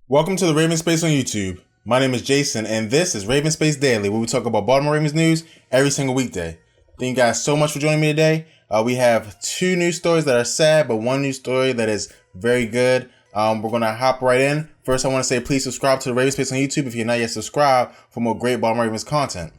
Welcome to the Raven Space on YouTube. My name is Jason, and this is Raven Space Daily, where we talk about Baltimore Ravens news every single weekday. Thank you guys so much for joining me today. We have two news stories that are sad, but one news story that is very good. We're going to hop right in. First, I want to say please subscribe to the Raven Space on YouTube if you're not yet subscribed for more great Baltimore Ravens content.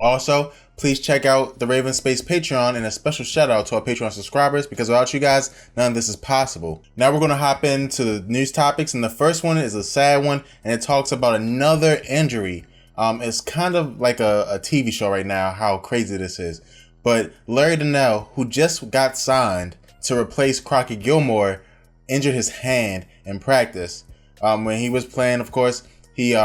Also, please check out the Raven Space Patreon, and a special shout out to our Patreon subscribers, because without you guys, none of this is possible. Now we're going to hop into the news topics, and the first one is a sad one, and it talks about another injury. It's kind of like a TV show right now, how crazy this is. But Larry Donnell, who just got signed to replace Crockett Gilmore, injured his hand in practice. When he was playing, of course, he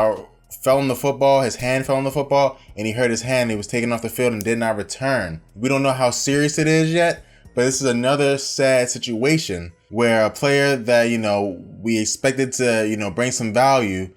fell on the football, his hand fell on the football, and he hurt his hand. He was taken off the field and did not return. We don't know how serious it is yet, but this is another sad situation where a player that, we expected to, bring some value,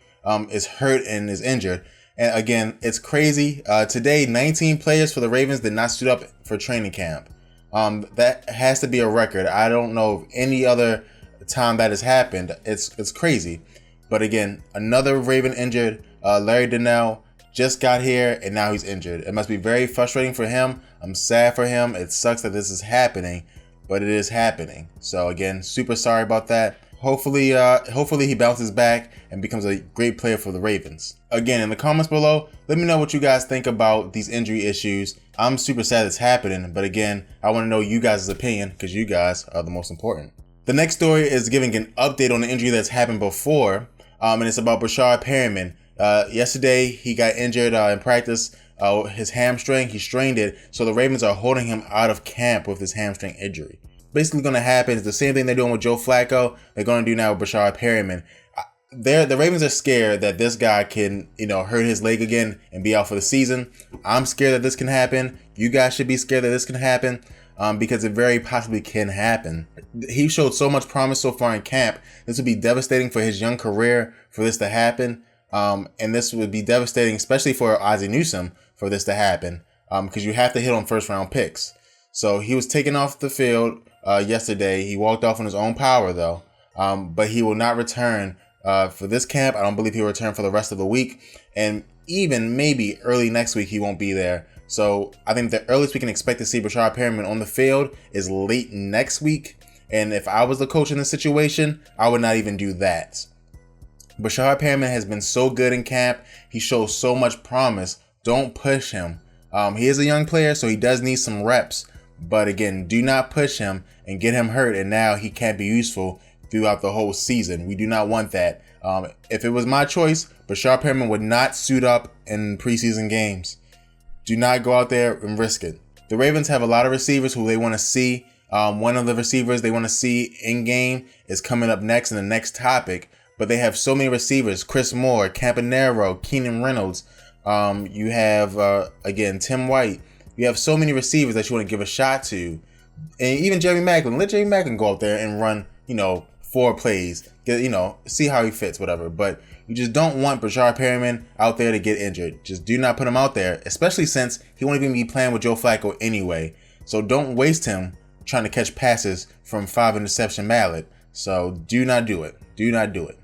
is hurt and is injured. And again, it's crazy. Today, 19 players for the Ravens did not suit up for training camp. That has to be a record. I don't know of any other time that has happened. It's crazy. But again, another Raven injured. Larry Donnell just got here and now he's injured. It must be very frustrating for him. I'm sad for him. It sucks that this is happening, but it is happening. So again, super sorry about that. Hopefully he bounces back and becomes a great player for the Ravens. Again, in the comments below, let me know what you guys think about these injury issues. I'm super sad it's happening, but again, I want to know you guys' opinion because you guys are the most important. The next story is giving an update on the injury that's happened before, and it's about Breshad Perriman. Yesterday, he got injured in practice, his hamstring. He strained it, so the Ravens are holding him out of camp with his hamstring injury. Basically going to happen is the same thing they're doing with Joe Flacco, they're going to do now with Breshad Perriman. The Ravens are scared that this guy can, hurt his leg again and be out for the season. I'm scared that this can happen. You guys should be scared that this can happen, because it very possibly can happen. He showed so much promise so far in camp. This would be devastating for his young career for this to happen. And this would be devastating, especially for Ozzie Newsome, for this to happen, because you have to hit on first round picks. So he was taken off the field yesterday. He walked off on his own power, though, but he will not return for this camp. I don't believe he'll return for the rest of the week, and even maybe early next week he won't be there. So I think the earliest we can expect to see Breshad Perriman on the field is late next week. And if I was the coach in this situation, I would not even do that. Breshad Perriman has been so good in camp. He shows so much promise. Don't push him. He is a young player, so he does need some reps. But again, do not push him and get him hurt, and now he can't be useful throughout the whole season. We do not want that. If it was my choice, Breshad Perriman would not suit up in preseason games. Do not go out there and risk it. The Ravens have a lot of receivers who they want to see. One of the receivers they want to see in game is coming up next in the next topic. But they have so many receivers: Chris Moore, Campanaro, Keenan Reynolds. You have, again, Tim White. You have so many receivers that you want to give a shot to. And even Jeremy Maclin. Let Jeremy Maclin go out there and run, 4 plays. See how he fits, whatever. But you just don't want Breshad Perriman out there to get injured. Just do not put him out there, especially since he won't even be playing with Joe Flacco anyway. So don't waste him trying to catch passes from 5 interception Mallet. So do not do it. Do not do it.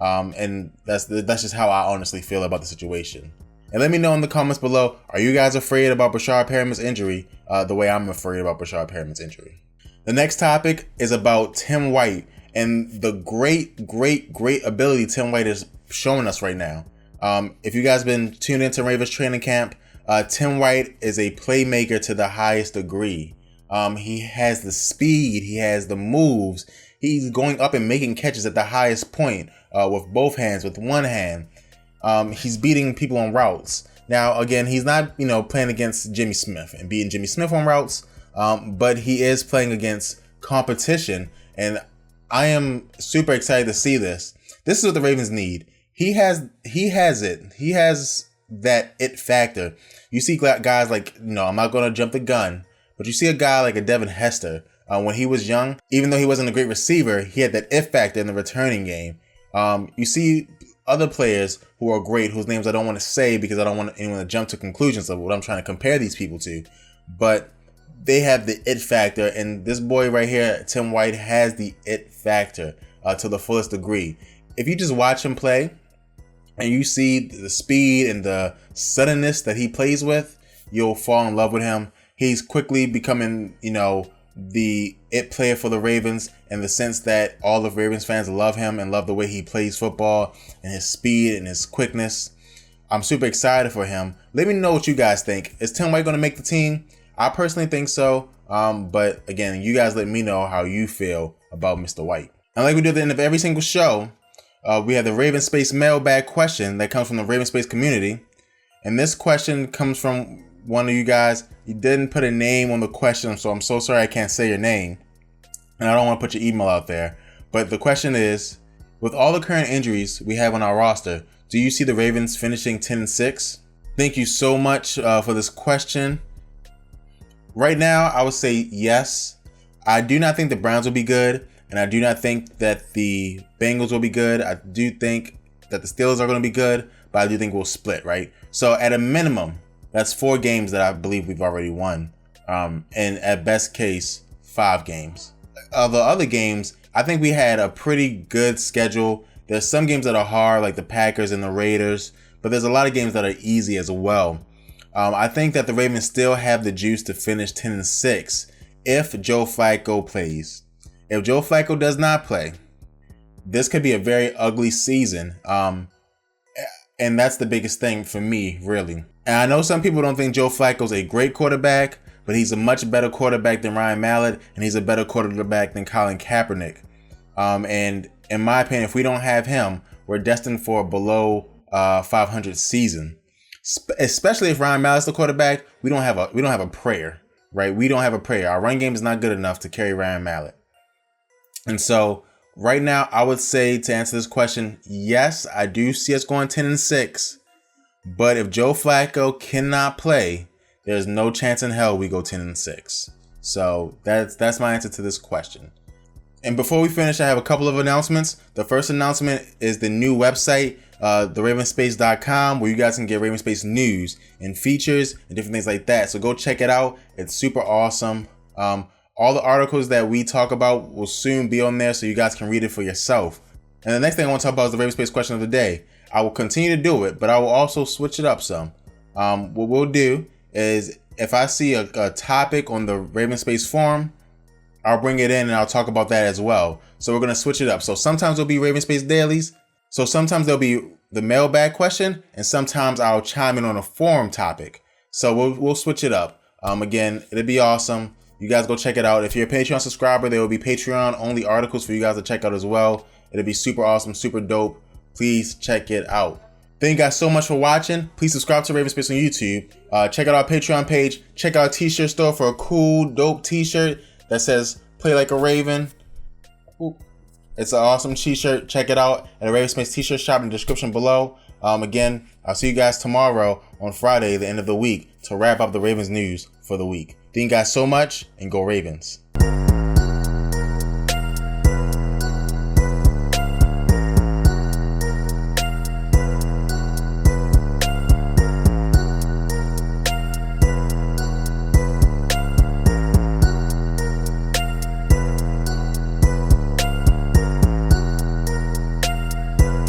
And that's just how I honestly feel about the situation. And let me know in the comments below, are you guys afraid about Breshad Perriman's injury the way I'm afraid about Breshad Perriman's injury? The next topic is about Tim White and the great ability Tim White is showing us right now. If you guys been tuned into Ravens training camp, Tim White is a playmaker to the highest degree. He has the speed, he has the moves. He's going up and making catches at the highest point with both hands, with one hand. He's beating people on routes. Now, again, he's not, playing against Jimmy Smith and beating Jimmy Smith on routes, but he is playing against competition, and I am super excited to see this. This is what the Ravens need. He has it. He has that it factor. You see guys like, I'm not going to jump the gun, but you see a guy like a Devin Hester. When he was young, even though he wasn't a great receiver, he had that it factor in the returning game. You see other players who are great, whose names I don't want to say because I don't want anyone to jump to conclusions of what I'm trying to compare these people to. But they have the it factor, and this boy right here, Tim White, has the it factor to the fullest degree. if you just watch him play and you see the speed and the suddenness that he plays with, you'll fall in love with him. He's quickly becoming, the it player for the Ravens, in the sense that all of Ravens fans love him and love the way he plays football and his speed and his quickness. I'm super excited for him. Let me know what you guys think. Is Tim White going to make the team? I personally think so. But again, you guys let me know how you feel about Mr. White. And like we do at the end of every single show, we have the Raven Space Mailbag Question that comes from the Raven Space community. And this question comes from one of you guys. You didn't put a name on the question, so I'm so sorry I can't say your name. And I don't want to put your email out there. But the question is, with all the current injuries we have on our roster, do you see the Ravens finishing 10-6? Thank you so much for this question. Right now, I would say yes. I do not think the Browns will be good, and I do not think that the Bengals will be good. I do think that the Steelers are going to be good, but I do think we'll split, right? So at a minimum, that's 4 games that I believe we've already won. And at best case, 5 games. Of the other games, I think we had a pretty good schedule. There's some games that are hard, like the Packers and the Raiders, but there's a lot of games that are easy as well. I think that the Ravens still have the juice to finish 10-6 if Joe Flacco plays. If Joe Flacco does not play, this could be a very ugly season. And that's the biggest thing for me, really. And I know some people don't think Joe Flacco's a great quarterback, but he's a much better quarterback than Ryan Mallett, and he's a better quarterback than Colin Kaepernick. And in my opinion, if we don't have him, we're destined for a below 500 season. Especially if Ryan Mallett's the quarterback, we don't have a prayer, right? We don't have a prayer. Our run game is not good enough to carry Ryan Mallett. And so right now, I would say, to answer this question, yes, I do see us going 10-6. But if Joe Flacco cannot play, there's no chance in hell we go 10-6. So that's my answer to this question. And before we finish, I have a couple of announcements. The first announcement is the new website, theravenspace.com, where you guys can get Raven Space news and features and different things like that. So go check it out. It's super awesome. All the articles that we talk about will soon be on there, so you guys can read it for yourself. And the next thing I want to talk about is the Raven Space question of the day. I will continue to do it, but I will also switch it up some. What we'll do is, if I see a topic on the Raven Space forum, I'll bring it in and I'll talk about that as well. So we're going to switch it up. So sometimes it'll be Raven Space dailies. So sometimes there'll be the mailbag question, and sometimes I'll chime in on a forum topic. So we'll switch it up. Again, it'll be awesome. You guys go check it out. If you're a Patreon subscriber, there will be Patreon only articles for you guys to check out as well. It'll be super awesome, super dope. Please check it out. Thank you guys so much for watching. Please subscribe to Raven Space on YouTube. Check out our Patreon page. Check out our t-shirt store for a cool, dope t-shirt that says "Play Like a Raven." Ooh. It's an awesome t-shirt. Check it out at a Raven Space t-shirt shop in the description below. Again, I'll see you guys tomorrow on Friday, the end of the week, to wrap up the Ravens news for the week. Thank you guys so much, and go Ravens.